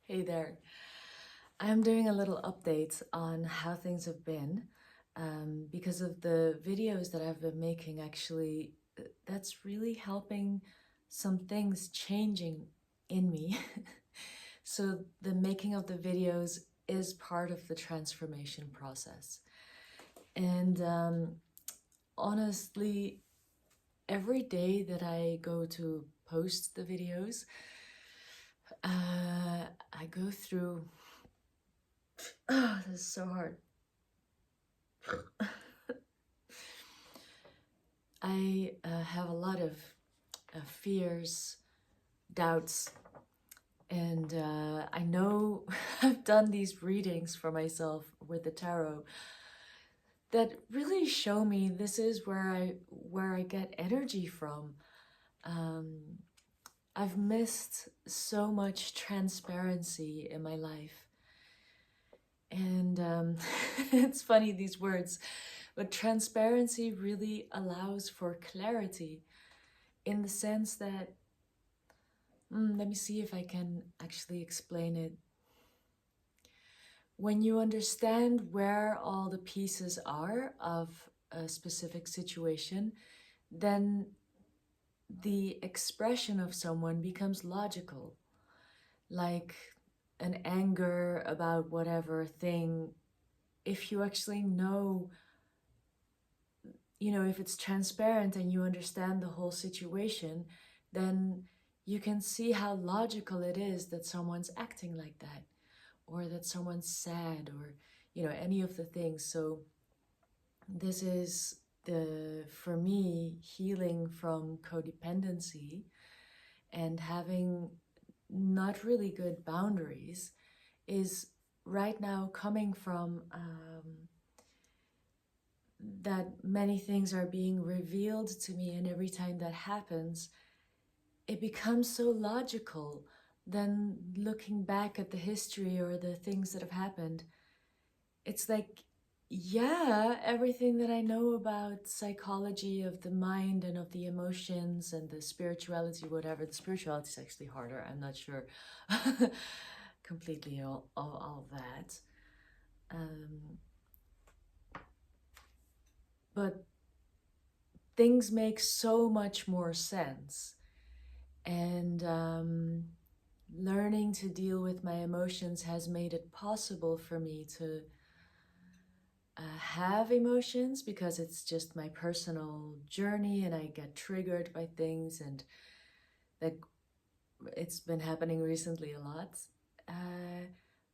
Hey there. I'm doing a little update on how things have been because of the videos that I've been making. Actually, that's really helping some things changing in me. So the making of the videos is part of the transformation process. And honestly, every day that I go to post the videos, I go through. Oh, this is so hard. I have a lot of fears, doubts, and I know I've done these readings for myself with the tarot that really show me this is where I get energy from. Um, I've missed so much transparency in my life, and it's funny these words, but transparency really allows for clarity in the sense that let me see if I can actually explain it. When you understand where all the pieces are of a specific situation, then the expression of someone becomes logical. Like an anger about whatever thing, if you actually know, if it's transparent and you understand the whole situation, then you can see how logical it is that someone's acting like that, or that someone's sad, or any of the things. So this is the, for me, healing from codependency and having not really good boundaries is right now coming from that many things are being revealed to me, and every time that happens it becomes so logical. Then looking back at the history or the things that have happened, it's like, yeah, everything that I know about psychology of the mind and of the emotions and the spirituality, whatever. The spirituality is actually harder. I'm not sure completely all that. But things make so much more sense. And learning to deal with my emotions has made it possible for me to have emotions, because it's just my personal journey and I get triggered by things, and that it's been happening recently a lot.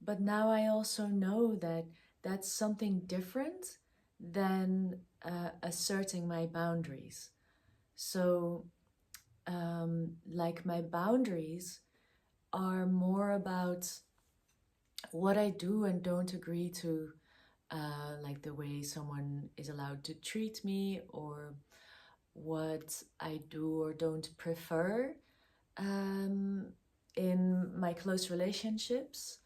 But now I also know that that's something different than asserting my boundaries. So like my boundaries are more about what I do and don't agree to, like the way someone is allowed to treat me, or what I do or don't prefer in my close relationships,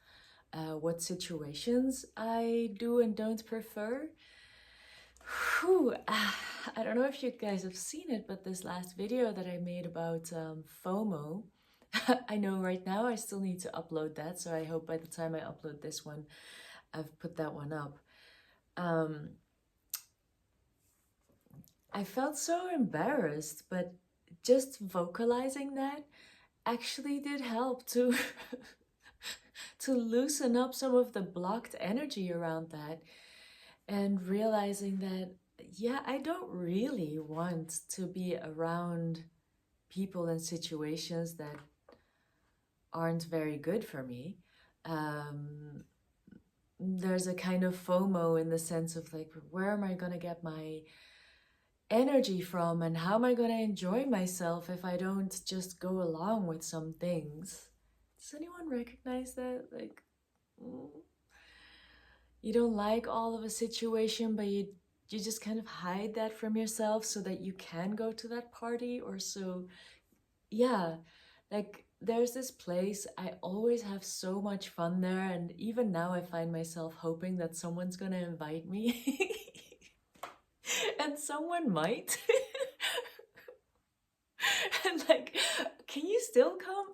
what situations I do and don't prefer. Whew, I don't know if you guys have seen it, but this last video that I made about FOMO, I know right now I still need to upload that, so I hope by the time I upload this one, I've put that one up. I felt so embarrassed, but just vocalizing that actually did help to to loosen up some of the blocked energy around that, and realizing that, yeah, I don't really want to be around people and situations that aren't very good for me. There's a kind of FOMO in the sense of like, where am I gonna get my energy from, and how am I gonna enjoy myself if I don't just go along with some things? Does anyone recognize that? Like, you don't like all of a situation, but you just kind of hide that from yourself so that you can go to that party, or so. Yeah, like there's this place, I always have so much fun there, and even now I find myself hoping that someone's gonna invite me. And someone might. And like, can you still come?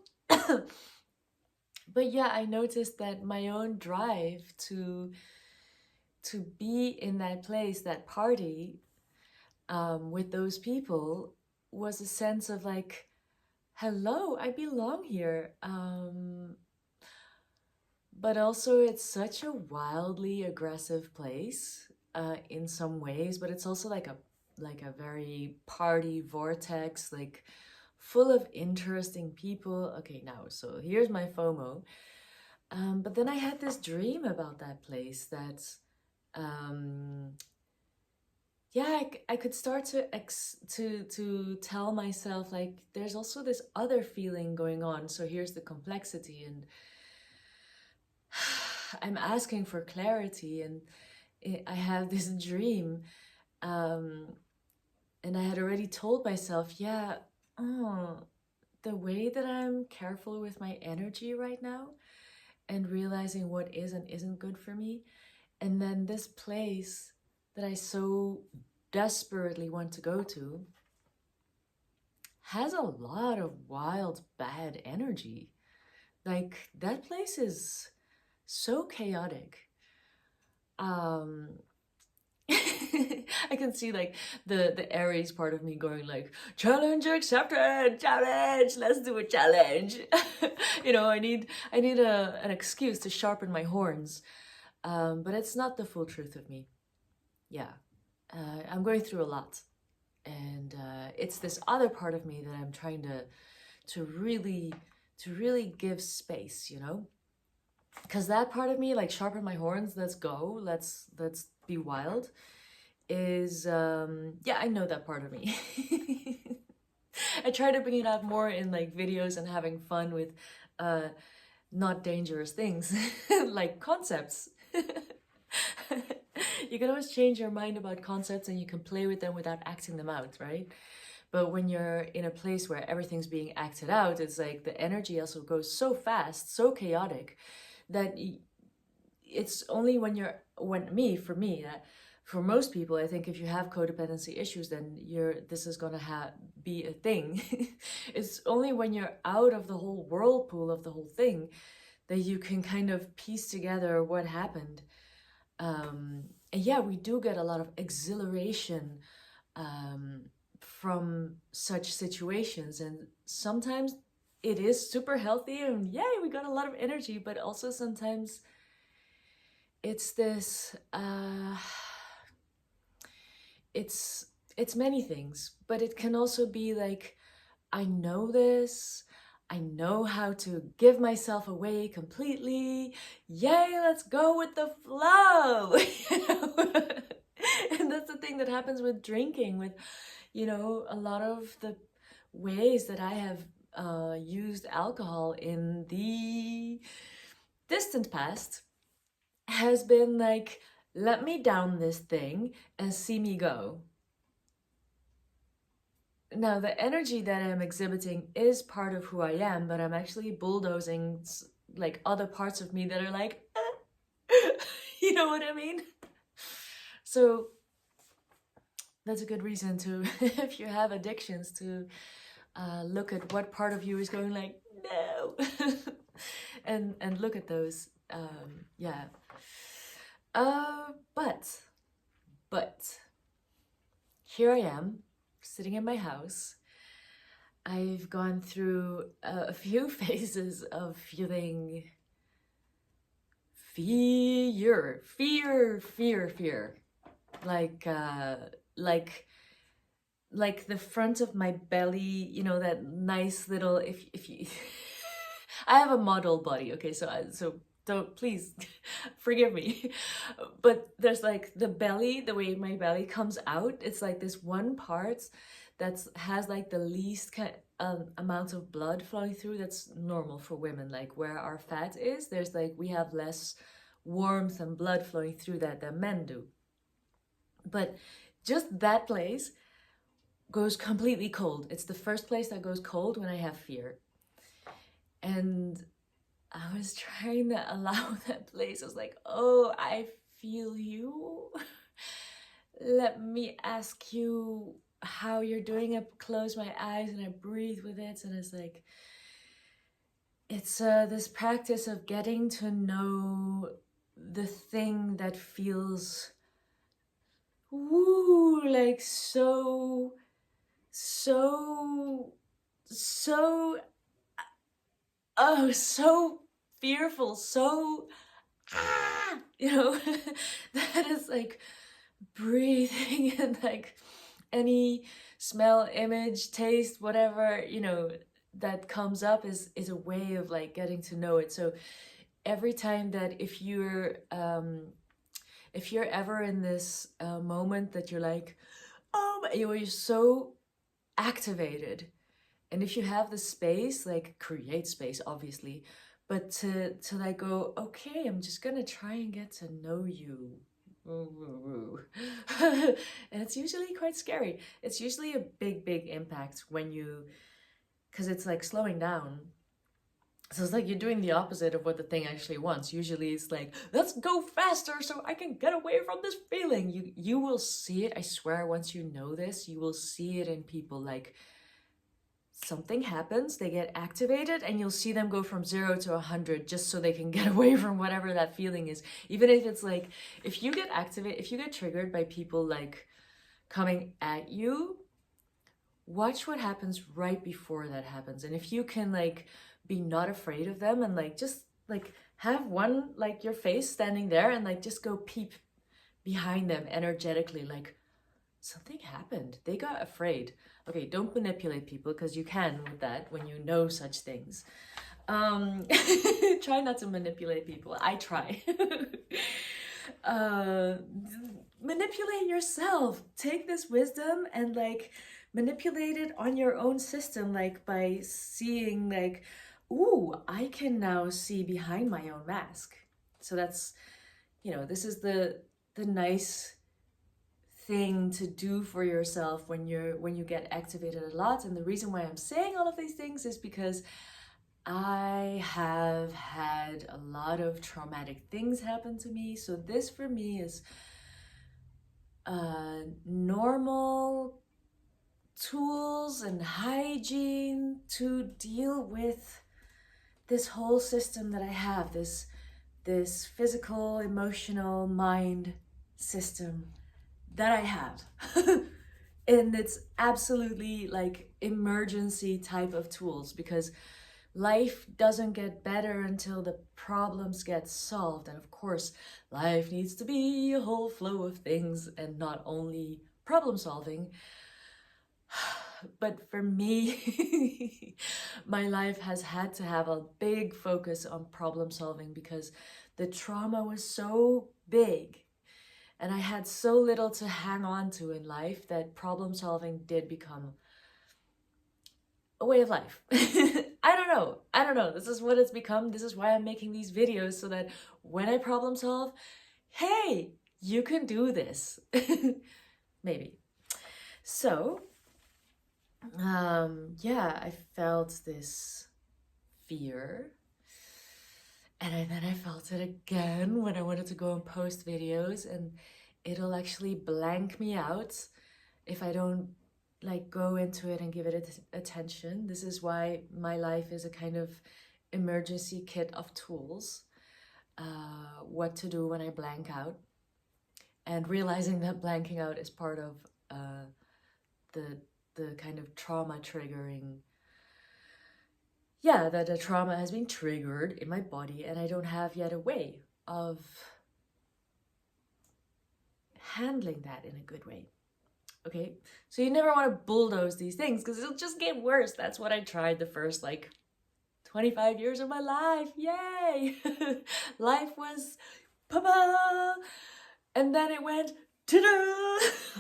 But yeah, I noticed that my own drive to be in that place, that party, with those people, was a sense of like, hello, I belong here. But also, it's such a wildly aggressive place in some ways, but it's also like a very party vortex, like full of interesting people. Okay, now, so here's my FOMO. But then I had this dream about that place that, um, yeah, I could start to tell myself like there's also this other feeling going on. So here's the complexity, and I'm asking for clarity, and I have this dream, um, and I had already told myself, yeah, oh, the way that I'm careful with my energy right now, and realizing what is and isn't good for me, and then this place that I so desperately want to go to has a lot of wild, bad energy. Like, that place is so chaotic. Um, I can see like the Aries part of me going like, challenge accepted, challenge, let's do a challenge. You know, I need an excuse to sharpen my horns. But it's not the full truth of me. Yeah, I'm going through a lot, and it's this other part of me that I'm trying to really to really give space, you know, because that part of me, like, sharpen my horns, let's go, let's be wild, is yeah, I know that part of me. I try to bring it out more in like videos and having fun with not dangerous things like concepts. You can always change your mind about concepts and you can play with them without acting them out, right? But when you're in a place where everything's being acted out, it's like the energy also goes so fast, so chaotic, that it's only when for me, for most people, I think if you have codependency issues, then this is gonna be a thing. It's only when you're out of the whole whirlpool of the whole thing that you can kind of piece together what happened. And yeah, we do get a lot of exhilaration from such situations, and sometimes it is super healthy and yay, we got a lot of energy, but also sometimes it's this it's many things, but it can also be like, I know this, I know how to give myself away completely, yay, let's go with the flow. You know? And that's the thing that happens with drinking, with, you know, a lot of the ways that I have used alcohol in the distant past has been like, let me down this thing and see me go. Now, the energy that I'm exhibiting is part of who I am, but I'm actually bulldozing like other parts of me that are like, you know what I mean? So that's a good reason to, if you have addictions, to look at what part of you is going like, no, and look at those. Yeah. But here I am, sitting in my house. I've gone through a few phases of feeling fear. Like, like the front of my belly, you know, that nice little, if you, I have a model body, okay, so don't, please forgive me, but there's like the belly, the way my belly comes out, it's like this one part that has like the least amount of blood flowing through. That's normal for women, like where our fat is, there's like, we have less warmth and blood flowing through that than men do. But just that place goes completely cold. It's the first place that goes cold when I have fear. And I was trying to allow that place. I was like, oh, I feel you. Let me ask you how you're doing. I close my eyes and I breathe with it. And it's like, it's this practice of getting to know the thing that feels woo, like so oh, so fearful, so that is like breathing and like any smell, image, taste, whatever, that comes up is a way of like getting to know it. So every time that if you're ever in this moment that you're like, oh, you're so activated, and if you have the space, like create space, obviously, but to like go, okay, I'm just gonna try and get to know you. And it's usually quite scary. It's usually a big impact when you, because it's like slowing down. So it's like you're doing the opposite of what the thing actually wants. Usually it's like, let's go faster so I can get away from this feeling. You will see it, I swear, once you know this, you will see it in people. Like something happens, they get activated, and you'll see them go from 0 to 100 just so they can get away from whatever that feeling is. Even if it's like, if you get triggered by people like coming at you, watch what happens right before that happens. And if you can like be not afraid of them and like just like have one, like your face standing there and like just go peep behind them energetically, like something happened, they got afraid. Okay, don't manipulate people, because you can with that when you know such things. Try not to manipulate people. I try. Manipulate yourself. Take this wisdom and like manipulate it on your own system, like by seeing like, ooh, I can now see behind my own mask. So that's, this is the nice thing to do for yourself when you get activated a lot. And the reason why I'm saying all of these things is because I have had a lot of traumatic things happen to me. So this for me is normal tools and hygiene to deal with this whole system that I have, this physical, emotional, mind system that I have. And it's absolutely like emergency type of tools, because life doesn't get better until the problems get solved. And of course, life needs to be a whole flow of things and not only problem solving. But for me, my life has had to have a big focus on problem solving, because the trauma was so big and I had so little to hang on to in life that problem solving did become a way of life. I don't know. This is what it's become. This is why I'm making these videos, so that when I problem solve, hey, you can do this. Maybe. So, yeah, I felt this fear. And then I felt it again when I wanted to go and post videos, and it'll actually blank me out if I don't like go into it and give it attention. This is why my life is a kind of emergency kit of tools. What to do when I blank out, and realizing that blanking out is part of the kind of trauma triggering. Yeah, that the trauma has been triggered in my body, and I don't have yet a way of handling that in a good way. Okay, so you never want to bulldoze these things, because it'll just get worse. That's what I tried the first like 25 years of my life. Yay! Life was pa-pa! And then it went ta-da!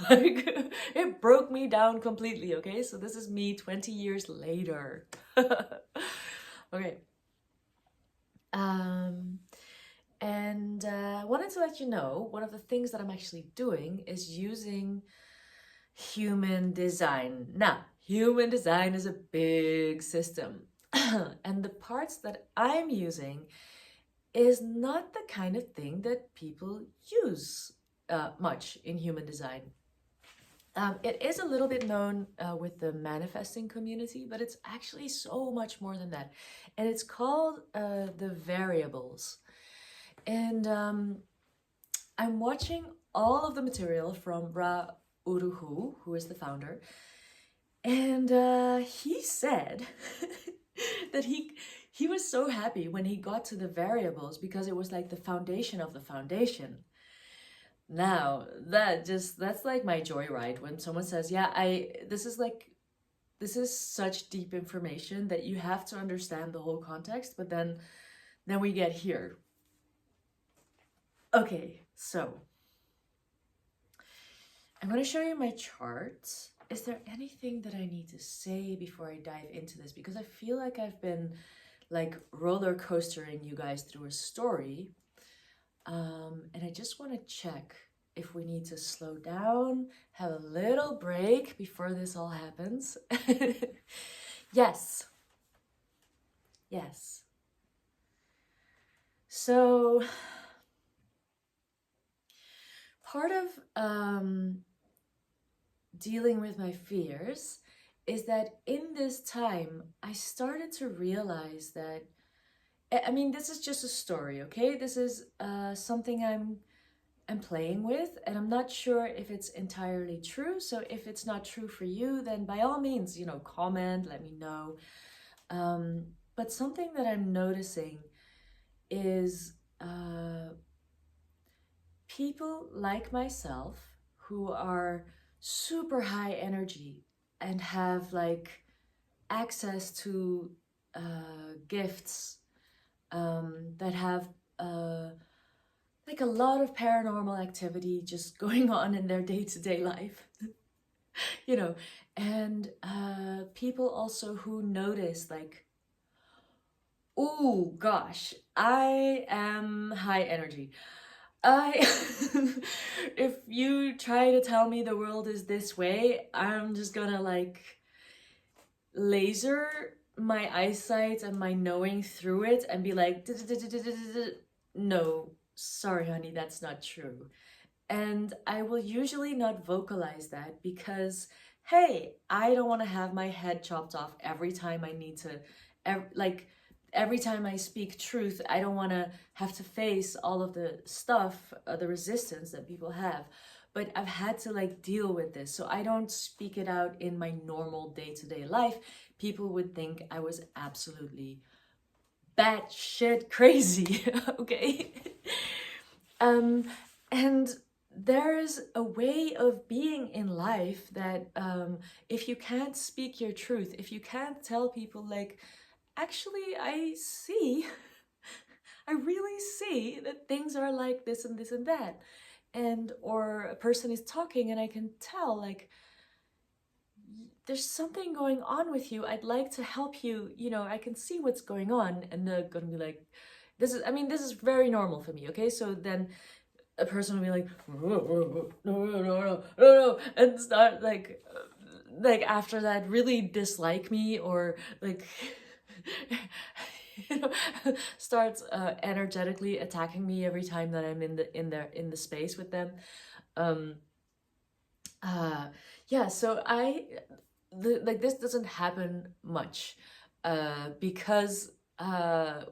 Like, it broke me down completely, okay? So this is me 20 years later. Okay. And I wanted to let you know, one of the things that I'm actually doing is using human design. Now, human design is a big system. And the parts that I'm using is not the kind of thing that people use much in human design. It is a little bit known with the manifesting community, but it's actually so much more than that. And it's called the variables. And I'm watching all of the material from Ra Uruhu, who is the founder. And he said that he was so happy when he got to the variables because it was like the foundation of the foundation. Now, that's like my joyride when someone says, yeah, this is such deep information that you have to understand the whole context, but then we get here. Okay, so I'm going to show you my chart. Is there anything that I need to say before I dive into this? Because I feel like I've been like roller coastering you guys through a story. And I just want to check if we need to slow down, have a little break before this all happens. Yes. Yes. So part of dealing with my fears is that in this time, I started to realize that, I mean, this is just a story, okay? This is something I'm playing with, and I'm not sure if it's entirely true. So if it's not true for you, then by all means, comment, let me know. But something that I'm noticing is people like myself who are super high energy and have like access to gifts that have like a lot of paranormal activity just going on in their day-to-day life, and people also who notice like, oh gosh, I am high energy. If you try to tell me the world is this way, I'm just gonna like laser my eyesight and my knowing through it and be like, no, sorry, honey, that's not true. And I will usually not vocalize that because, hey, I don't want to have my head chopped off every time I need to, every time I speak truth. I don't want to have to face all of the stuff, the resistance that people have. But I've had to like deal with this. So I don't speak it out in my normal day-to-day life. People would think I was absolutely batshit crazy, okay? And there's a way of being in life that if you can't speak your truth, if you can't tell people like, actually, I really see that things are like this and this and that. And, or a person is talking and I can tell like, there's something going on with you. I'd like to help you, I can see what's going on. And they're gonna be like, this is very normal for me, okay? So then a person will be like, no, and start like after that really dislike me or like, starts energetically attacking me every time that I'm in the space with them. Yeah, so this doesn't happen much because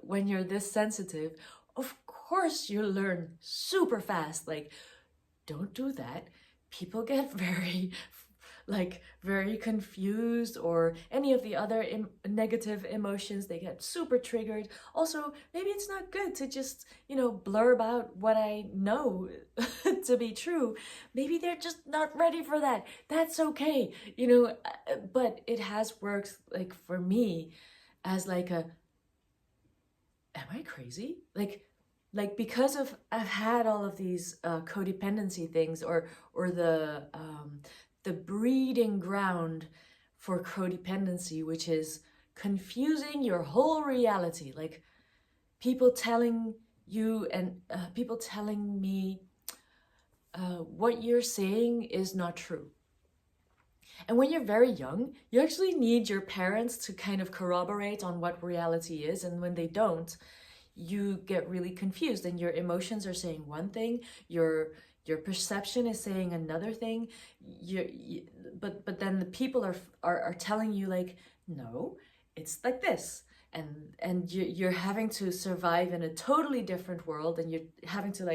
when you're this sensitive, of course you learn super fast, like, don't do that. People get very confused, or any of the other negative emotions, they get super triggered. Also, maybe it's not good to just, blurb out what I know to be true. Maybe they're just not ready for that. That's okay, but it has worked like for me as like am I crazy? Like because I've had all of these codependency things, or the breeding ground for codependency, which is confusing your whole reality. Like people telling you and people telling me what you're saying is not true. And when you're very young, you actually need your parents to kind of corroborate on what reality is. And when they don't, you get really confused and your emotions are saying one thing, your Your perception is saying another thing. But then the people are telling you like, no, it's like this. And you're having to survive in a totally different world, and you're having to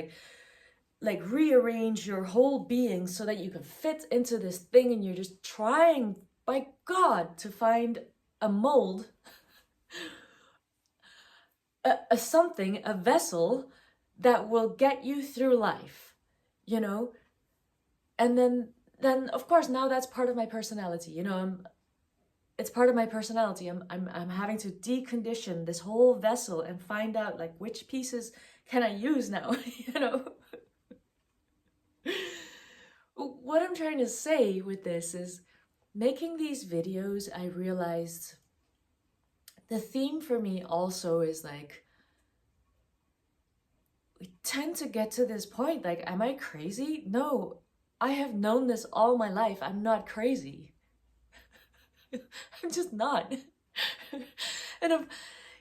like rearrange your whole being so that you can fit into this thing, and you're just trying, by God, to find a mold, a something, a vessel that will get you through life, you know? And then of course now that's part of my personality, you know. It's part of my personality. I'm having to decondition this whole vessel and find out like which pieces can I use now, you know. What I'm trying to say with this is, making these videos, I realized the theme for me also is like, we tend to get to this point like, am I crazy? No, I have known this all my life. I'm not crazy. I'm just not. And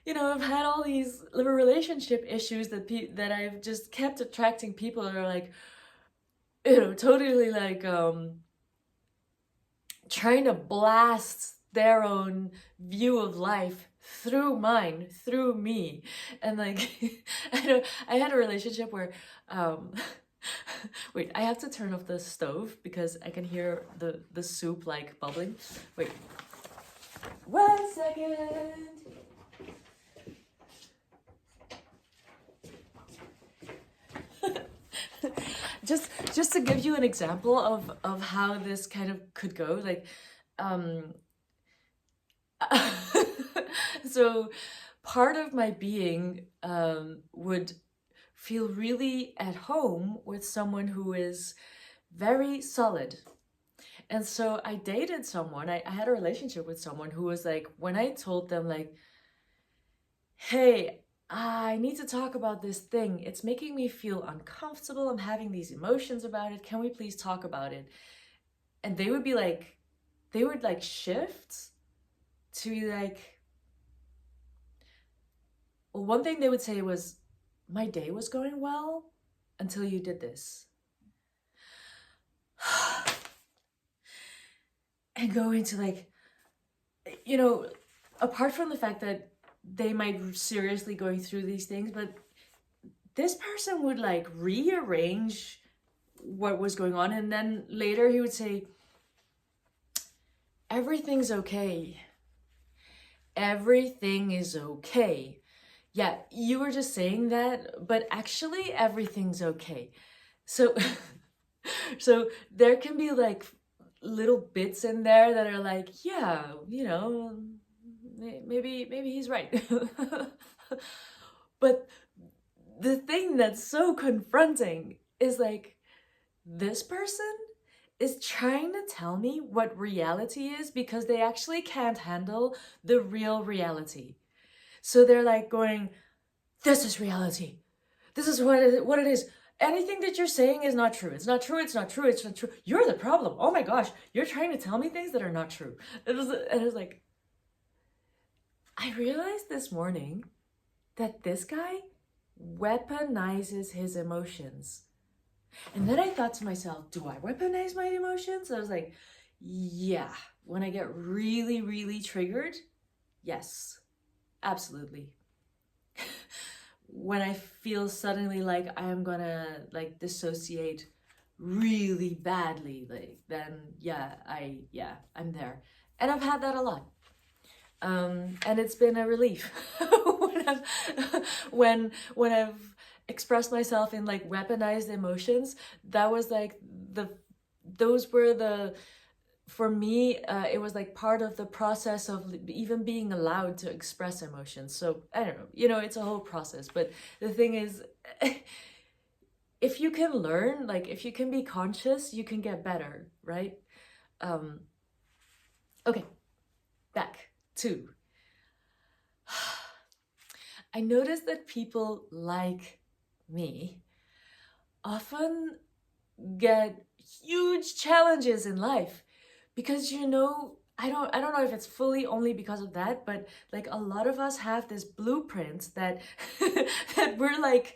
I've had all these little relationship issues that I've just kept attracting people that are like, totally like trying to blast their own view of life through mine, through me. And like, I had a relationship where, wait, I have to turn off the stove because I can hear the soup like bubbling. Wait, 1 second. Just to give you an example of how this kind of could go, like, so part of my being would feel really at home with someone who is very solid. And so I dated someone, I had a relationship with someone who was like, when I told them like, hey, I need to talk about this thing, it's making me feel uncomfortable, I'm having these emotions about it, can we please talk about it? And they would be like, they would like shift to be like, well, one thing they would say was, my day was going well until you did this. And go into like, apart from the fact that they might seriously going through these things, but this person would like rearrange what was going on, and then later he would say, everything's okay. Everything is okay. Yeah, you were just saying that, but actually everything's okay. So so there can be like little bits in there that are like, yeah, maybe he's right. But the thing that's so confronting is like, this person is trying to tell me what reality is because they actually can't handle the real reality. So they're like going, this is reality. This is what it is. Anything that you're saying is not true. It's not true. It's not true. It's not true. You're the problem. Oh my gosh. You're trying to tell me things that are not true. And it was like, I realized this morning that this guy weaponizes his emotions. And then I thought to myself, do I weaponize my emotions? I was like, yeah. When I get really, really triggered, yes, absolutely. When I feel suddenly like I'm gonna like dissociate really badly, like then I'm there. And I've had that a lot. And it's been a relief when I've expressed myself in like weaponized emotions. That was like those were the, for me, it was like part of the process of even being allowed to express emotions. So I don't know, it's a whole process. But the thing is, if you can learn, like if you can be conscious, you can get better, right? Okay, back to, I noticed that people like me often get huge challenges in life because, I don't know if it's fully only because of that, but like a lot of us have this blueprint that that we're like,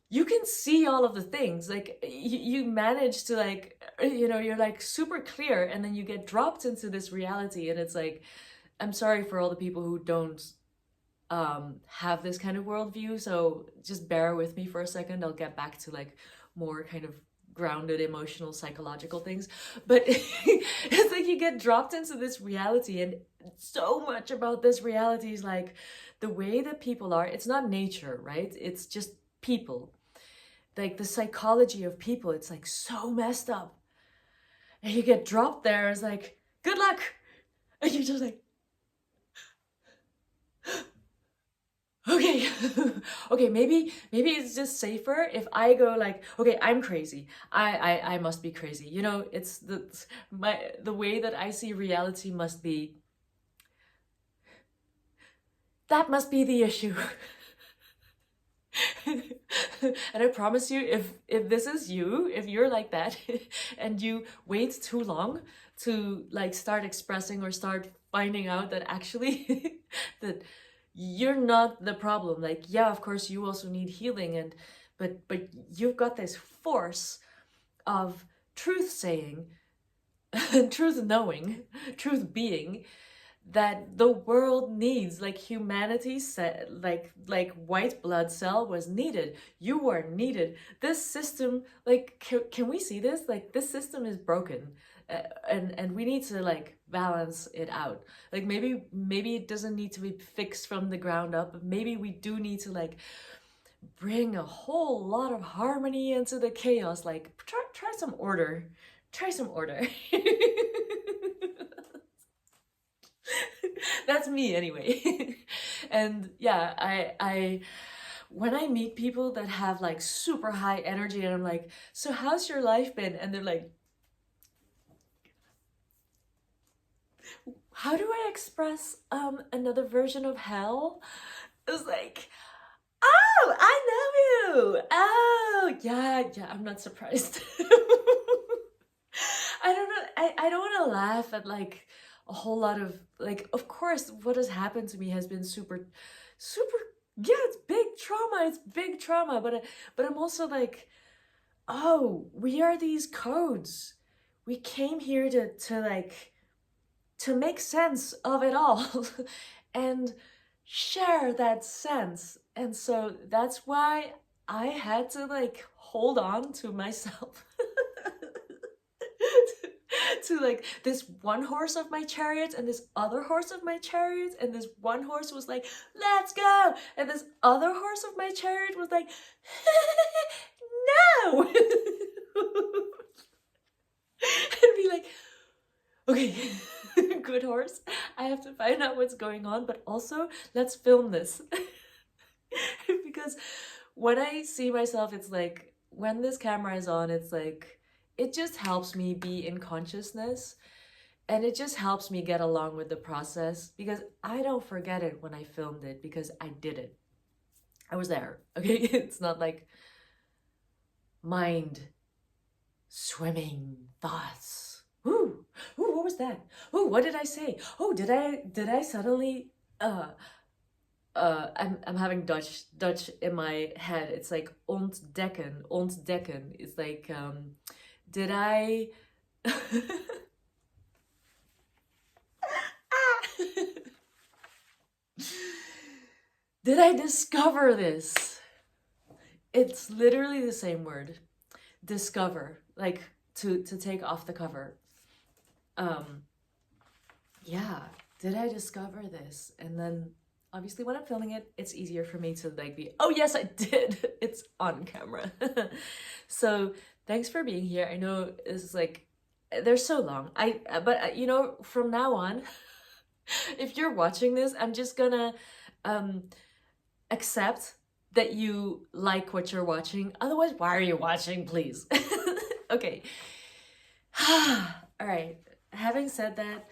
you can see all of the things, like you manage to like, you know, you're like super clear, and then you get dropped into this reality, and it's like, I'm sorry for all the people who don't have this kind of worldview, so just bear with me for a second. I'll get back to like more kind of grounded emotional psychological things, but it's like you get dropped into this reality, and so much about this reality is like the way that people are. It's not nature, right? It's just people, like the psychology of people. It's like so messed up, and you get dropped there. It's like, good luck, and you're just like, okay. Okay, maybe it's just safer if I go like, okay, I'm crazy, I must be crazy, you know. It's the way that I see reality must be, that must be the issue. And I promise you, if this is you, if you're like that, and you wait too long to like start expressing or start finding out that actually that you're not the problem, like, yeah, of course you also need healing, and but you've got this force of truth saying, truth knowing, truth being, that the world needs, like humanity said, like white blood cell was needed. You were needed. This system, like, can we see this? Like, this system is broken, and we need to like balance it out. Like, maybe it doesn't need to be fixed from the ground up, but maybe we do need to like bring a whole lot of harmony into the chaos. Like, try some order. Try some order. That's me anyway. And yeah, I when I meet people that have like super high energy, and I'm like, so how's your life been? And they're like, how do I express another version of hell? It's like, oh, I know you. Oh, yeah, I'm not surprised. I don't know. I don't want to laugh at like a whole lot of like, of course, what has happened to me has been super, super, yeah, it's big trauma. It's big trauma. But I'm also like, oh, we are these codes. We came here to like, to make sense of it all and share that sense. And so that's why I had to like hold on to myself. To like this one horse of my chariot and this other horse of my chariot, and this one horse was like, let's go, and this other horse of my chariot was like, no. And be like, okay, good horse, I have to find out what's going on, but also let's film this. Because when I see myself, it's like, when this camera is on, it's like, it just helps me be in consciousness, and it just helps me get along with the process, because I don't forget it when I filmed it, because I did it. I was there, okay? It's not like mind swimming thoughts. Ooh, what was that? Ooh, what did I say? Oh, did I suddenly I'm having Dutch in my head. It's like ontdekken. It's like did I did I discover this? It's literally the same word. Discover, like to take off the cover. Yeah, did I discover this? And then obviously when I'm filming it, it's easier for me to like be, oh yes, I did. It's on camera. So thanks for being here. I know this is like, they're so long. But you know, from now on, if you're watching this, I'm just gonna accept that you like what you're watching. Otherwise, why are you watching, please? Okay. All right. Having said that,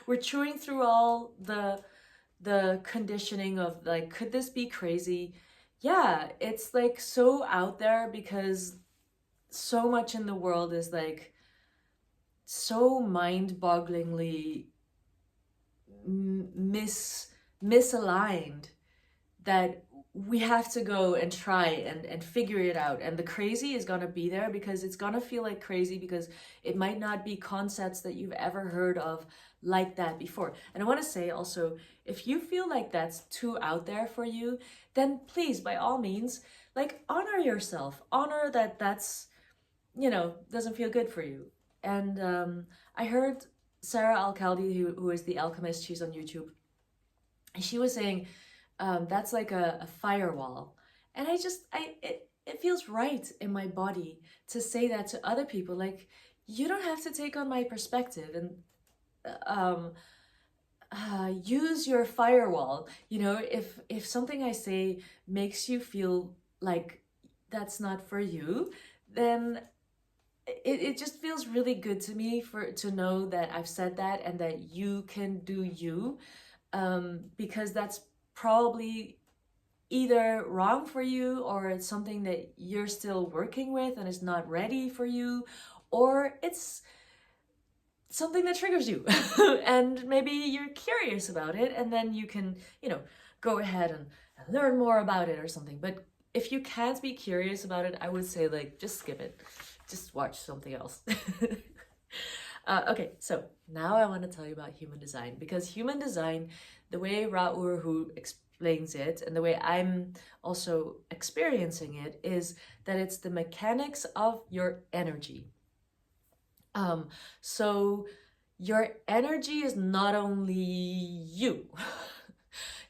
we're chewing through all the conditioning of like, could this be crazy? Yeah, it's like so out there, because so much in the world is like so mind-bogglingly misaligned, that we have to go and try and figure it out. And the crazy is gonna be there because it's gonna feel like crazy because it might not be concepts that you've ever heard of like that before. And I want to say also, if you feel like that's too out there for you, then please, by all means, like honor yourself, honor that that's, you know, doesn't feel good for you. And I heard Sarah Alcaldi, who is the alchemist, she's on YouTube, and she was saying that's like a firewall. And it feels right in my body to say that to other people. Like, you don't have to take on my perspective and use your firewall. You know, if something I say makes you feel like that's not for you, then it just feels really good to me to know that I've said that and that you can do you, because that's probably either wrong for you, or it's something that you're still working with and it's not ready for you, or it's something that triggers you and maybe you're curious about it, and then you can, you know, go ahead and learn more about it or something. But if you can't be curious about it, I would say, like, just skip it. Just watch something else. Okay, so now I want to tell you about human design, because human design, the way Ra-Ur, who explains it, and the way I'm also experiencing it, is that it's the mechanics of your energy. So your energy is not only you.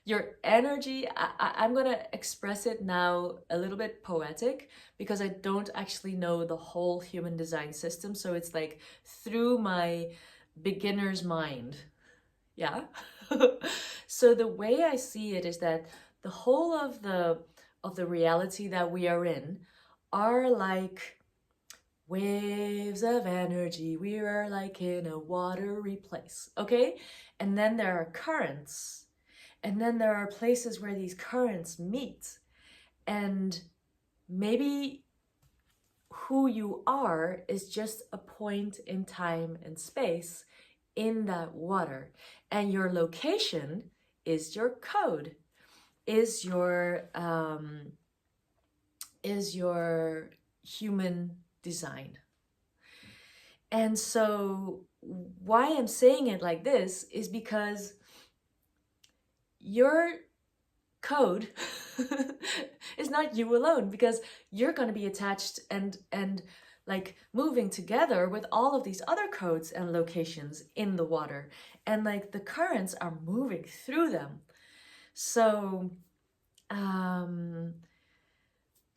Your energy, I'm gonna express it now a little bit poetic because I don't actually know the whole human design system. So it's like through my beginner's mind. Yeah. So the way I see it is that the whole of the reality that we are in are like waves of energy. We are like in a watery place, okay? And then there are currents, and then there are places where these currents meet, and maybe who you are is just a point in time and space in that water, and your location is your code, is your human design. And so why I'm saying it like this is because your code is not you alone, because you're going to be attached and like moving together with all of these other codes and locations in the water, and like the currents are moving through them. So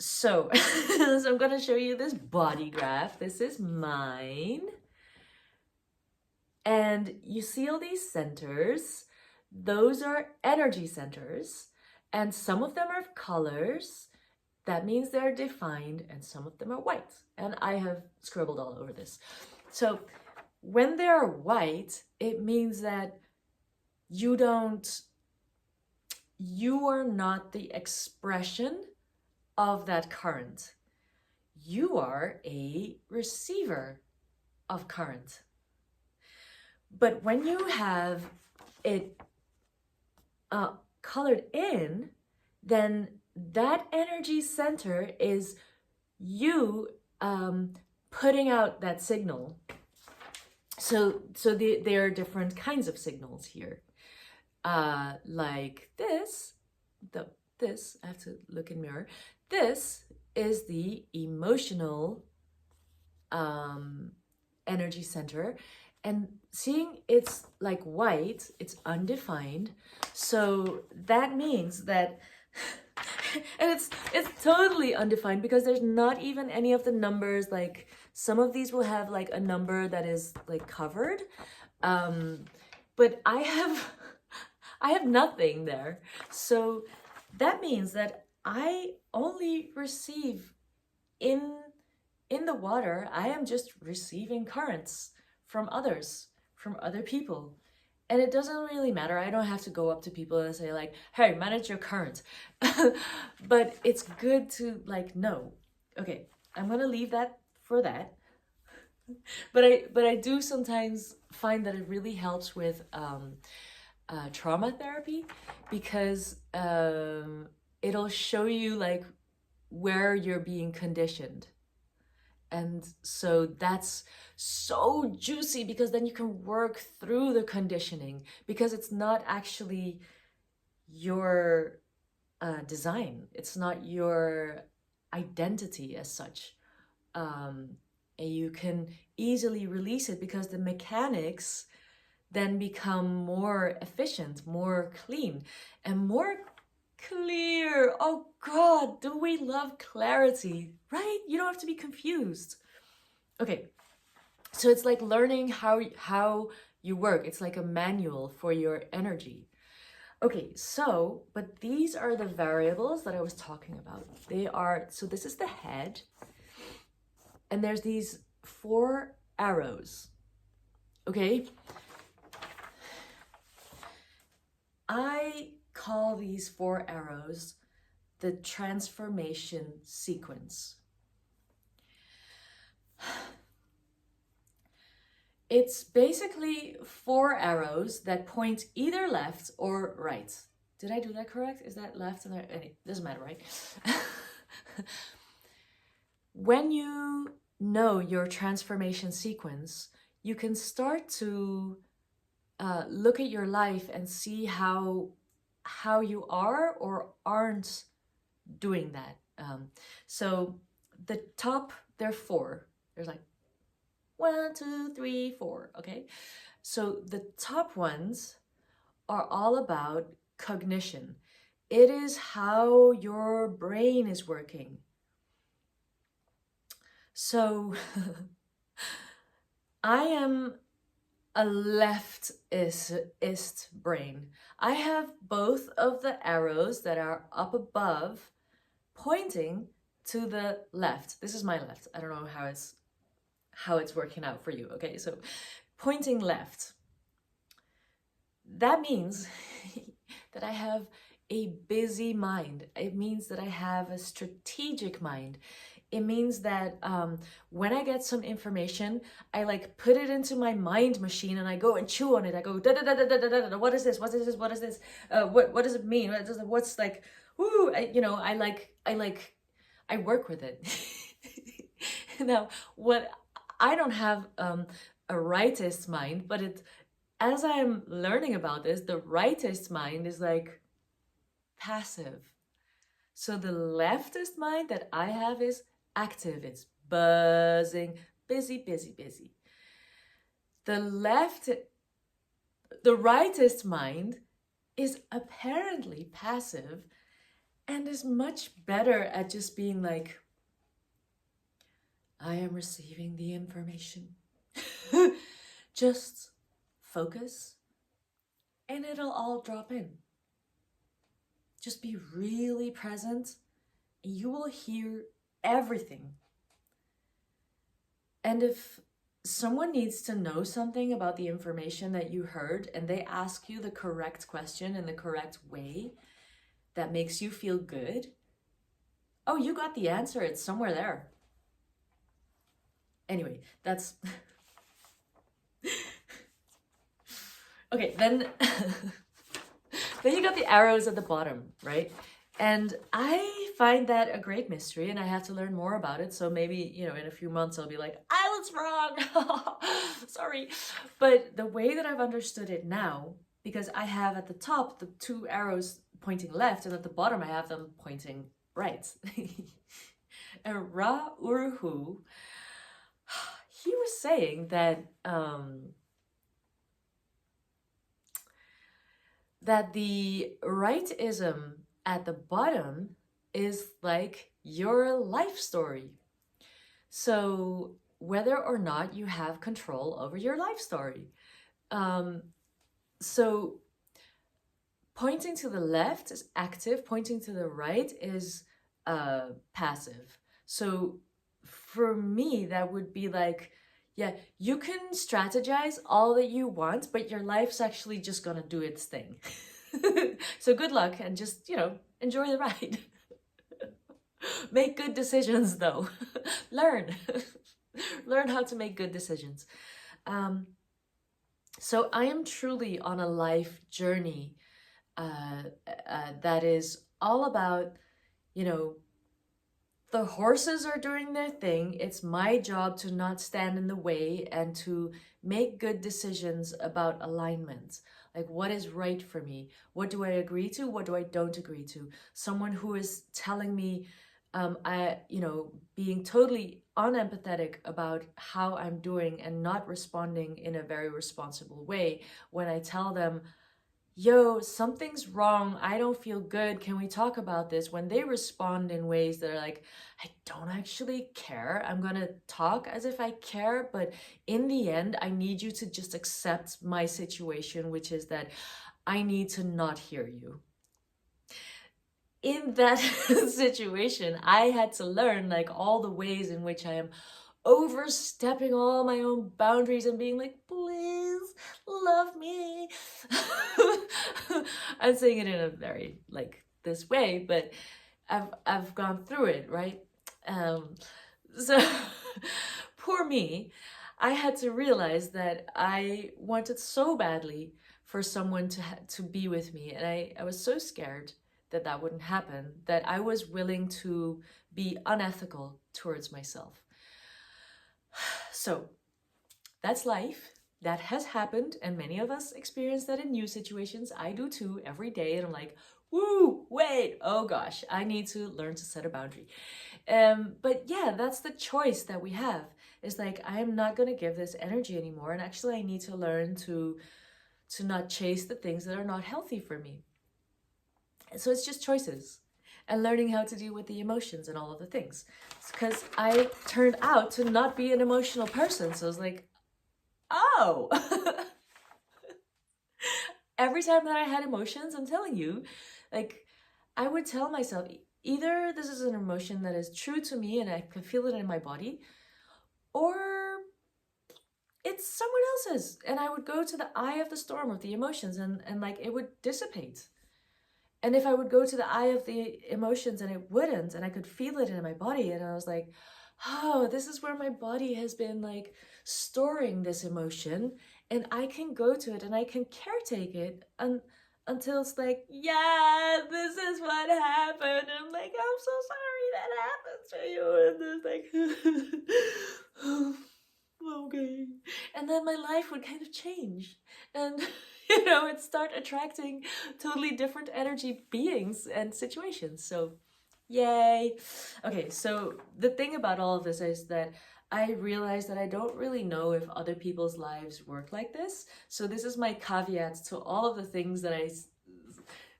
so I'm going to show you this body graph. This is mine. And you see all these centers. Those are energy centers. And some of them are colors. That means they're defined. And some of them are white. And I have scribbled all over this. So when they're white, it means that you are not the expression of that current. You are a receiver of current. But when you have it colored in, then that energy center is you putting out that signal. So there are different kinds of signals here. Like this, I have to look in mirror. This is the emotional energy center, and seeing it's like white, it's undefined. So that means that, and it's totally undefined because there's not even any of the numbers. Like some of these will have like a number that is like covered, but I have nothing there. So that means that I only receive in the water. I am just receiving currents from others, from other people. And it doesn't really matter. I don't have to go up to people and say like, hey, manage your current. But it's good to like know. Okay, I'm gonna leave that for that. But I do sometimes find that it really helps with trauma therapy, because it'll show you like where you're being conditioned. And so that's so juicy, because then you can work through the conditioning, because it's not actually your design. It's not your identity as such. And you can easily release it, because the mechanics then become more efficient, more clean, and more clear. Oh God, do we love clarity, right? You don't have to be confused. Okay, so it's like learning how you work. It's like a manual for your energy. Okay, so, but these are the variables that I was talking about. They are, so this is the head, and there's these 4 arrows, okay? I call these 4 arrows the transformation sequence. It's basically 4 arrows that point either left or right. Did I do that correct? Is that left and right? It doesn't matter, right? When you know your transformation sequence, you can start to look at your life and see how you are or aren't doing that. So the top, there are 4. There's like 1, 2, 3, 4. Okay, so the top ones are all about cognition. It is how your brain is working. So I am a leftist brain. I have both of the arrows that are up above pointing to the left. This is my left. I don't know how it's working out for you. Okay, so pointing left. That means that I have a busy mind. It means that I have a strategic mind. It means that when I get some information, I like put it into my mind machine and I go and chew on it. I go da da da da da da da. What is this? What is this? What is this? What does it mean? What's like? Woo! I work with it. Now, what I don't have a rightist mind, but as I'm learning about this, the rightist mind is like passive. So the leftist mind that I have is active. It's buzzing, busy, busy, busy. The rightist mind is apparently passive and is much better at just being like, I am receiving the information. Just focus and it'll all drop in. Just be really present and you will hear everything. And if someone needs to know something about the information that you heard and they ask you the correct question in the correct way that makes you feel good, oh, you got the answer. It's somewhere there. Anyway, that's... Okay, then you got the arrows at the bottom, right? And I find that a great mystery and I have to learn more about it. So maybe, in a few months I'll be like, I was wrong, sorry. But the way that I've understood it now, because I have at the top the 2 arrows pointing left and at the bottom I have them pointing right. And Ra Uruhu, he was saying that that the rightism at the bottom is like your life story. So whether or not you have control over your life story. So pointing to the left is active, pointing to the right is passive. So for me, that would be like, yeah, you can strategize all that you want, but your life's actually just gonna do its thing. So good luck and just, enjoy the ride. Make good decisions though. Learn how to make good decisions. So I am truly on a life journey that is all about, you know, the horses are doing their thing. It's my job to not stand in the way and to make good decisions about alignment. Like, what is right for me? What do I agree to? What do I don't agree to? Someone who is telling me, being totally unempathetic about how I'm doing and not responding in a very responsible way when I tell them, yo, something's wrong, I don't feel good, can we talk about this? When they respond in ways that are like, I don't actually care, I'm gonna talk as if I care, but in the end, I need you to just accept my situation, which is that I need to not hear you. In that situation, I had to learn like all the ways in which I am overstepping all my own boundaries and being like, please love me. I'm saying it in a very like this way, but I've gone through it, right? So poor me, I had to realize that I wanted so badly for someone to be with me, and I was so scared that that wouldn't happen that I was willing to be unethical towards myself. So that's life. That has happened, and many of us experience that in new situations. I do too every day, and I'm like, woo, wait, oh gosh, I need to learn to set a boundary. But yeah, that's the choice that we have. It's like, I am not gonna give this energy anymore, and actually I need to learn to not chase the things that are not healthy for me. So it's just choices and learning how to deal with the emotions and all of the things. Because I turned out to not be an emotional person. So I was like, oh. Every time that I had emotions, I'm telling you, like, I would tell myself, either this is an emotion that is true to me and I can feel it in my body, or it's someone else's. And I would go to the eye of the storm of the emotions and like it would dissipate. And if I would go to the eye of the emotions and it wouldn't, and I could feel it in my body, and I was like, oh, this is where my body has been like storing this emotion, and I can go to it and I can caretake it until it's like, yeah, this is what happened. And I'm like, I'm so sorry that happened to you. And it's like, okay. And then my life would kind of change. And it'd start attracting totally different energy beings and situations. So, yay. Okay, so the thing about all of this is that I realized that I don't really know if other people's lives work like this. So this is my caveat to all of the things that I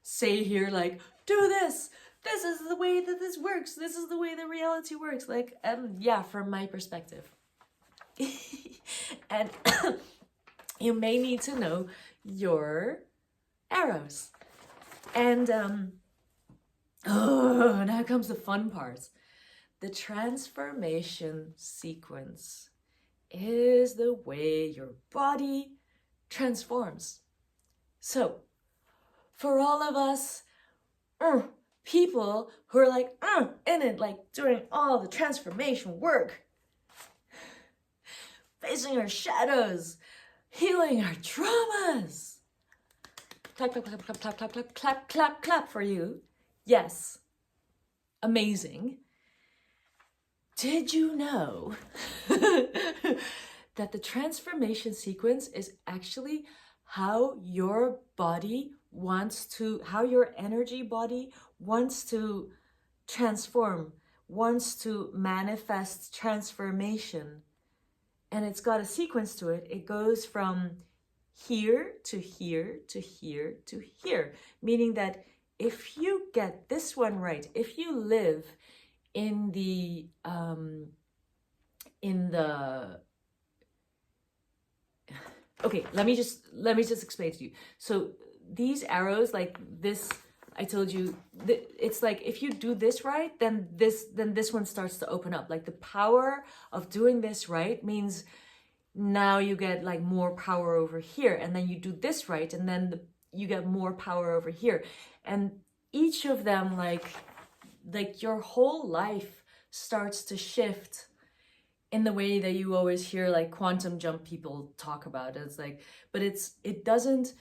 say here, like, do this. This is the way that this works. This is the way that reality works. Like, yeah, from my perspective. And you may need to know your arrows. And now comes the fun part. The transformation sequence is the way your body transforms. So for all of us people who are like in it, like doing all the transformation work, facing our shadows, healing our traumas. Clap, clap, clap, clap, clap, clap, clap, clap, clap, clap for you. Yes. Amazing. Did you know that the transformation sequence is actually how your body wants to, how your energy body wants to transform, wants to manifest transformation? And it's got a sequence to it. It goes from here to here to here to here, meaning that if you get this one right, if you live in the okay, let me just explain to you. So these arrows, like this, I told you, it's like if you do this right, then this one starts to open up. Like the power of doing this right means now you get like more power over here, and then you do this right, and then you get more power over here. And each of them, like your whole life starts to shift in the way that you always hear like quantum jump people talk about. It's like, but it doesn't,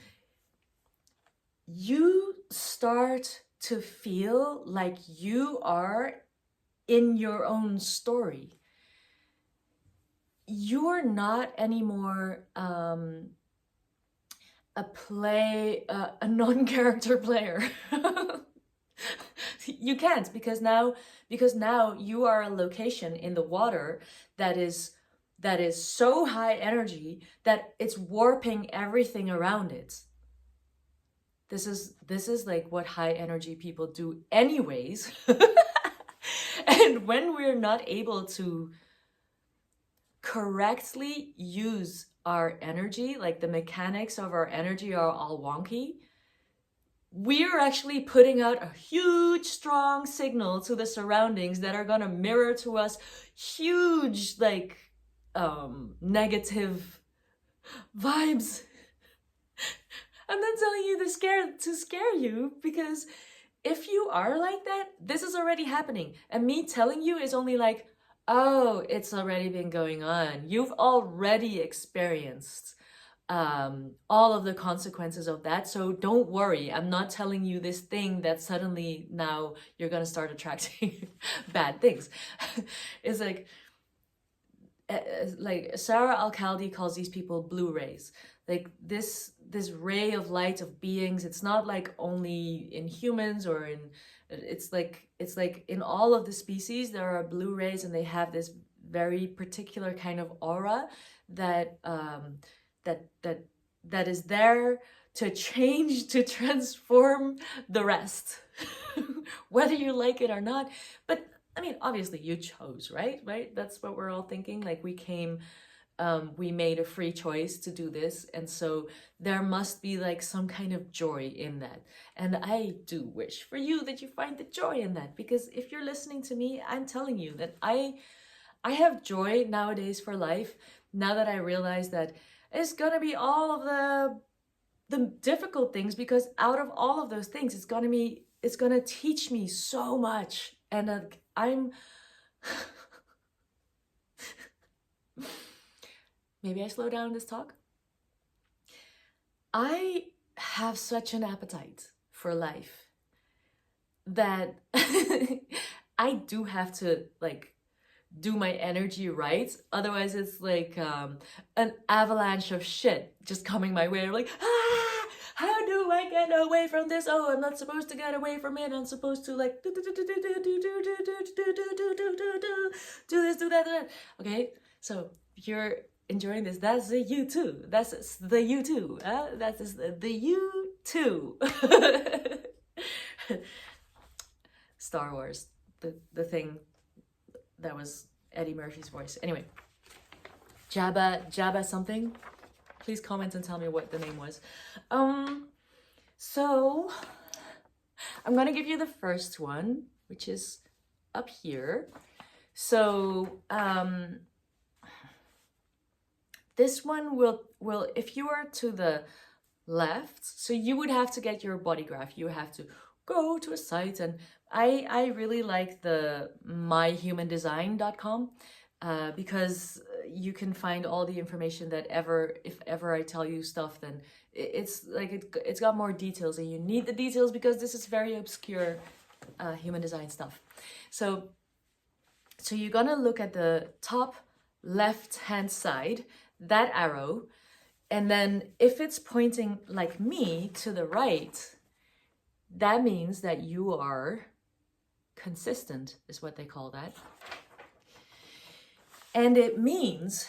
you start to feel like you are in your own story. You're not anymore a non-character player. You can't, because now you are a location in the water that is so high energy that it's warping everything around it. This is like what high energy people do anyways. And when we're not able to correctly use our energy, like the mechanics of our energy are all wonky, we're actually putting out a huge strong signal to the surroundings that are gonna mirror to us huge like negative vibes. I'm not telling you to scare you, because if you are like that, this is already happening. And me telling you is only like, oh, it's already been going on. You've already experienced all of the consequences of that. So don't worry. I'm not telling you this thing that suddenly now you're going to start attracting bad things. It's like Sarah Al-Khaldi calls these people blue rays. Like this ray of light of beings. It's not like only in humans or in, it's like in all of the species there are blue rays, and they have this very particular kind of aura that that is there to change, to transform the rest, whether you like it or not. But I mean, obviously you chose, right? That's what we're all thinking. Like we came, we made a free choice to do this. And so there must be like some kind of joy in that. And I do wish for you that you find the joy in that, because if you're listening to me, I'm telling you that I have joy nowadays for life. Now that I realize that it's gonna be all of the difficult things, because out of all of those things, it's gonna teach me so much. And I'm maybe I slow down this talk. I have such an appetite for life that I do have to like do my energy right. Otherwise it's like an avalanche of shit just coming my way. I'm like, how do I get away from this? Oh, I'm not supposed to get away from it. I'm supposed to like do this, do that. Okay, so if you're enjoying this, that's the you too. That's the you too. That is the you too. Star Wars, the thing that was Eddie Murphy's voice. Anyway, Jabba something. Please comment and tell me what the name was. So I'm gonna give you the first one, which is up here. So this one will if you are to the left, so you would have to get your body graph. You have to go to a site, and I really like the myhumandesign.com because you can find all the information that if ever I tell you stuff, then it's like it's got more details, and you need the details because this is very obscure human design stuff. So you're gonna look at the top left hand side, that arrow, and then if it's pointing like me to the right, that means that you are consistent, is what they call that. And it means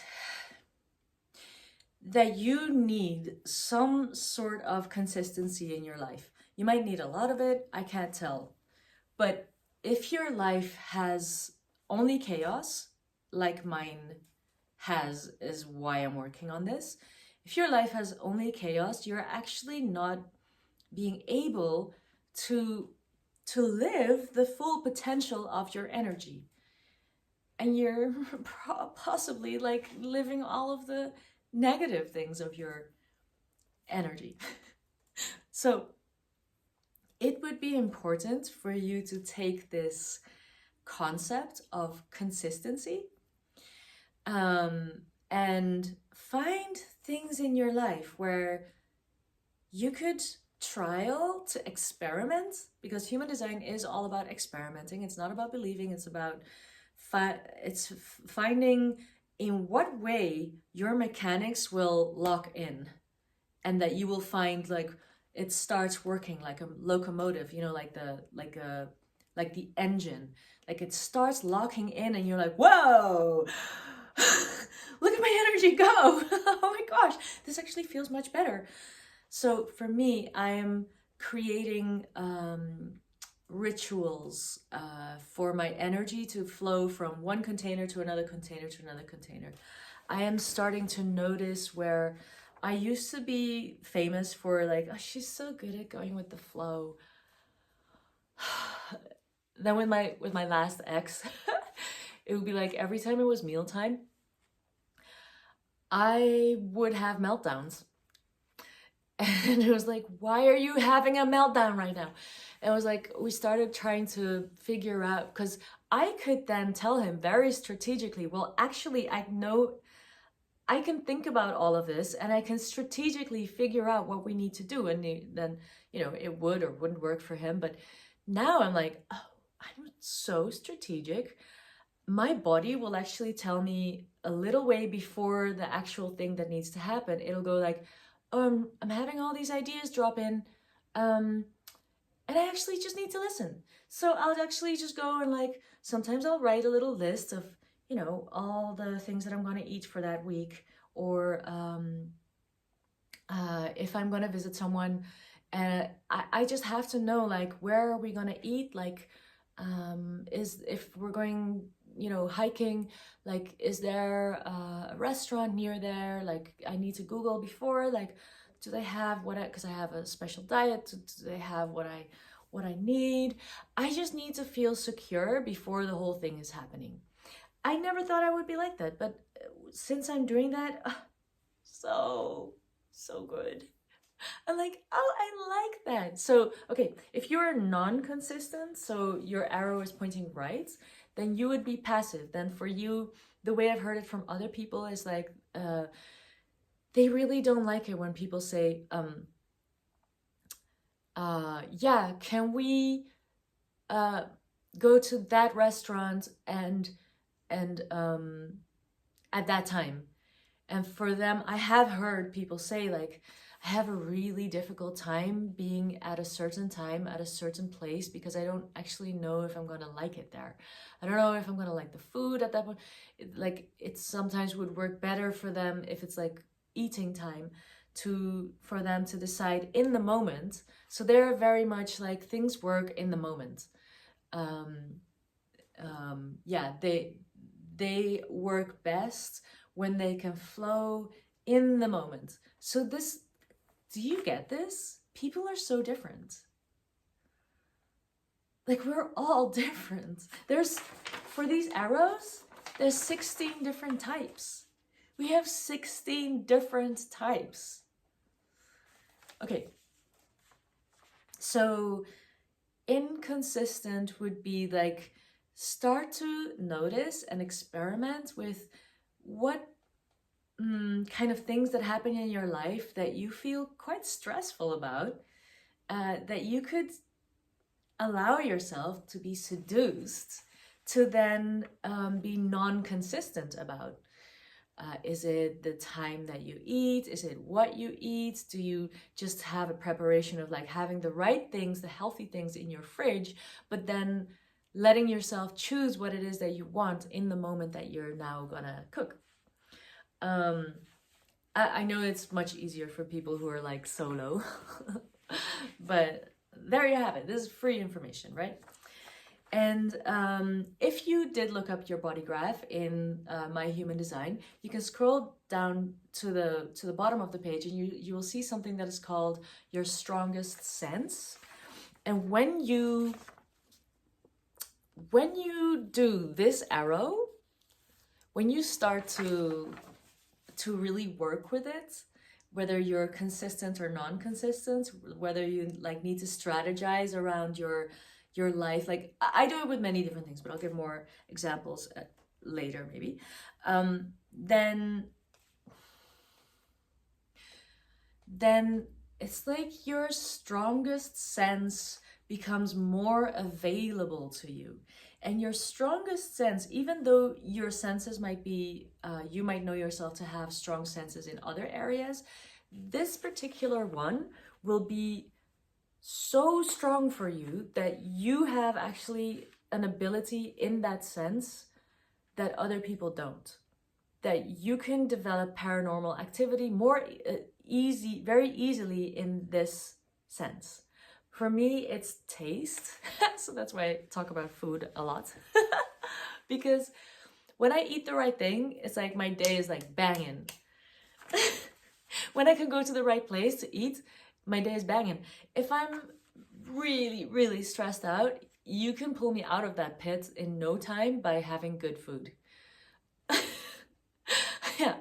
that you need some sort of consistency in your life. You might need a lot of it, I can't tell. But if your life has only chaos, like mine has, is why I'm working on this. If your life has only chaos, you're actually not being able to live the full potential of your energy. And you're possibly like living all of the negative things of your energy. So it would be important for you to take this concept of consistency and find things in your life where you could trial to experiment, because human design is all about experimenting. It's not about believing. It's about finding in what way your mechanics will lock in, and that you will find like it starts working like a locomotive, you know, like the engine, like it starts locking in and you're like, whoa, look at my energy go. Oh my gosh, this actually feels much better. So for me, I am creating rituals for my energy to flow from one container to another container to another container. I am starting to notice where I used to be famous for like, oh, she's so good at going with the flow. Then with my last ex, it would be like every time it was mealtime, I would have meltdowns. And it was like, why are you having a meltdown right now? And it was like, we started trying to figure out, because I could then tell him very strategically, well, actually, I know I can think about all of this and I can strategically figure out what we need to do. And then, you know, it would or wouldn't work for him. But now I'm like, oh, I'm so strategic. My body will actually tell me a little way before the actual thing that needs to happen. It'll go like, I'm having all these ideas drop in, and I actually just need to listen. So I'll actually just go and like, sometimes I'll write a little list of, you know, all the things that I'm going to eat for that week, or if I'm going to visit someone, I just have to know like, where are we going to eat? Like, if we're going, you know, hiking, like, is there a restaurant near there? Like, I need to Google before, like, do they have what because I have a special diet, do they have what I need? I just need to feel secure before the whole thing is happening. I never thought I would be like that, but since I'm doing that, so good. I'm like, oh, I like that. So, okay, if you're non-consistent, so your arrow is pointing right, then you would be passive. Then for you, the way I've heard it from other people is like, they really don't like it when people say, yeah, can we go to that restaurant and at that time? And for them, I have heard people say like, I have a really difficult time being at a certain time at a certain place because I don't actually know if I'm gonna like it there. I don't know if I'm gonna like the food at that point. It sometimes would work better for them if it's like eating time for them to decide in the moment. So they're very much like, things work in the moment. Yeah, they work best when they can flow in the moment. So do you get this? People are so different. Like, we're all different. For these arrows, there's 16 different types. We have 16 different types. Okay. So inconsistent would be like, start to notice and experiment with what kind of things that happen in your life that you feel quite stressful about, that you could allow yourself to be seduced to then be non-consistent about. Is it the time that you eat? Is it what you eat? Do you just have a preparation of like having the right things, the healthy things in your fridge, but then letting yourself choose what it is that you want in the moment that you're now gonna cook? I know it's much easier for people who are like solo, but there you have it. This is free information, right? And if you did look up your body graph in My Human Design, you can scroll down to the bottom of the page and you will see something that is called your strongest sense. And when you do this arrow, when you start to really work with it, whether you're consistent or non-consistent, whether you like need to strategize around your life, like I do it with many different things, but I'll give more examples later maybe, then it's like your strongest sense becomes more available to you. And your strongest sense, even though your senses might be, you might know yourself to have strong senses in other areas, this particular one will be so strong for you that you have actually an ability in that sense that other people don't. That you can develop paranormal activity more very easily in this sense. For me, it's taste. So that's why I talk about food a lot. Because when I eat the right thing, it's like my day is like banging. When I can go to the right place to eat, my day is banging. If I'm really, really stressed out, you can pull me out of that pit in no time by having good food. Yeah.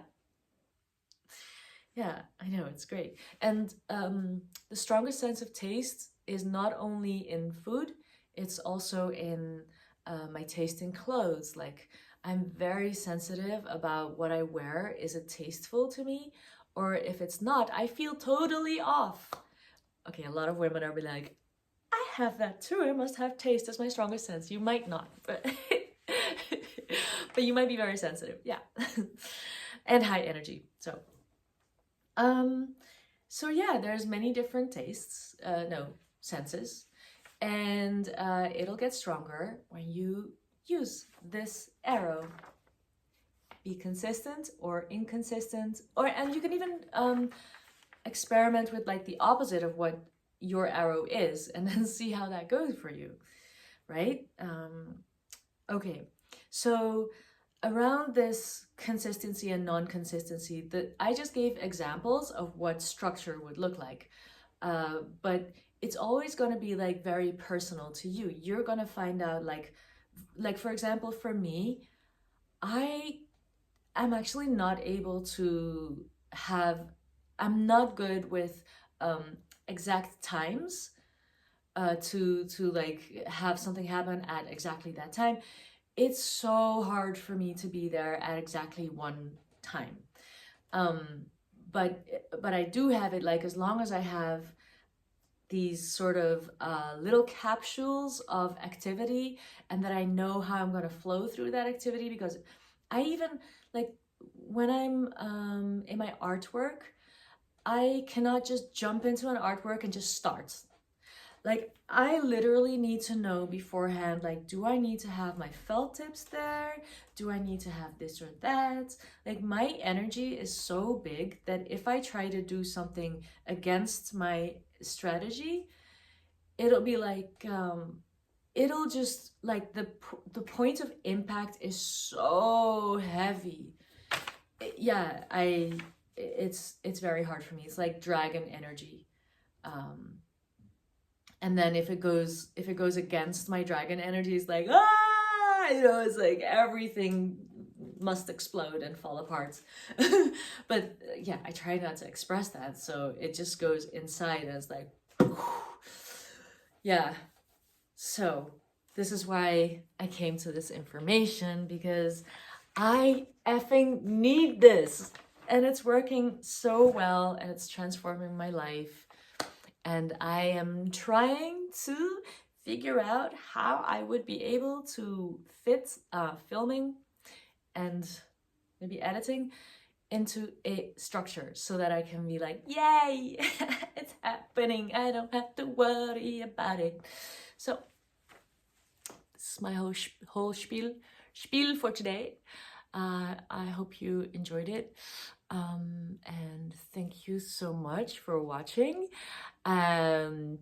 Yeah, I know, it's great. And the strongest sense of taste is not only in food, it's also in my taste in clothes. Like, I'm very sensitive about what I wear. Is it tasteful to me? Or if it's not, I feel totally off. Okay, a lot of women are be like, I have that too. I must have taste as my strongest sense. You might not, but but you might be very sensitive. Yeah. And high energy. So yeah, there's many different tastes, senses, and it'll get stronger when you use this arrow. Be consistent or inconsistent, and you can even experiment with like the opposite of what your arrow is, and then see how that goes for you, right? Okay, so around this consistency and non-consistency, I just gave examples of what structure would look like, but it's always going to be like very personal to you. You're going to find out like for example, for me, I am actually not able to I'm not good with exact times to like have something happen at exactly that time. It's so hard for me to be there at exactly one time. But I do have it, like, as long as I have these sort of little capsules of activity, and that I know how I'm going to flow through that activity. Because I even, like, when I'm in my artwork, I cannot just jump into an artwork and just start. Like, I literally need to know beforehand, like, do I need to have my felt tips there? Do I need to have this or that? Like, my energy is so big that if I try to do something against my strategy, it'll be like, it'll just, like, the point of impact is so heavy. Yeah, it's very hard for me. It's like dragon energy. And then if it goes against my dragon energy, it's like, it's like everything must explode and fall apart. But yeah, I try not to express that, so it just goes inside as like, yeah. So this is why I came to this information, because I effing need this, and it's working so well, and it's transforming my life. And I am trying to figure out how I would be able to fit filming and maybe editing into a structure, so that I can be like, yay, it's happening. I don't have to worry about it. So this is my whole spiel for today. I hope you enjoyed it. And thank you so much for watching.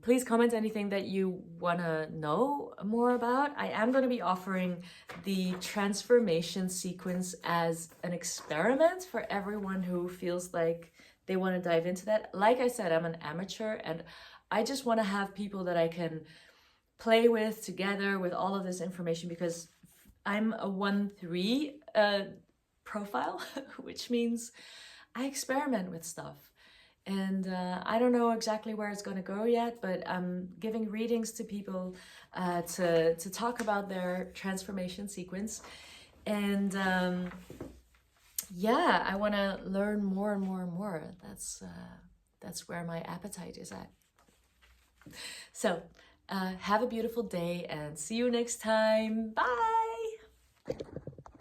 Please comment anything that you want to know more about. I am going to be offering the transformation sequence as an experiment for everyone who feels like they want to dive into that. Like I said, I'm an amateur, and I just want to have people that I can play with together with all of this information, because I'm a 1-3 profile, which means I experiment with stuff. And I don't know exactly where it's going to go yet, but I'm giving readings to people to talk about their transformation sequence. And yeah, I want to learn more and more and more. That's where my appetite is at. So have a beautiful day and see you next time. Bye.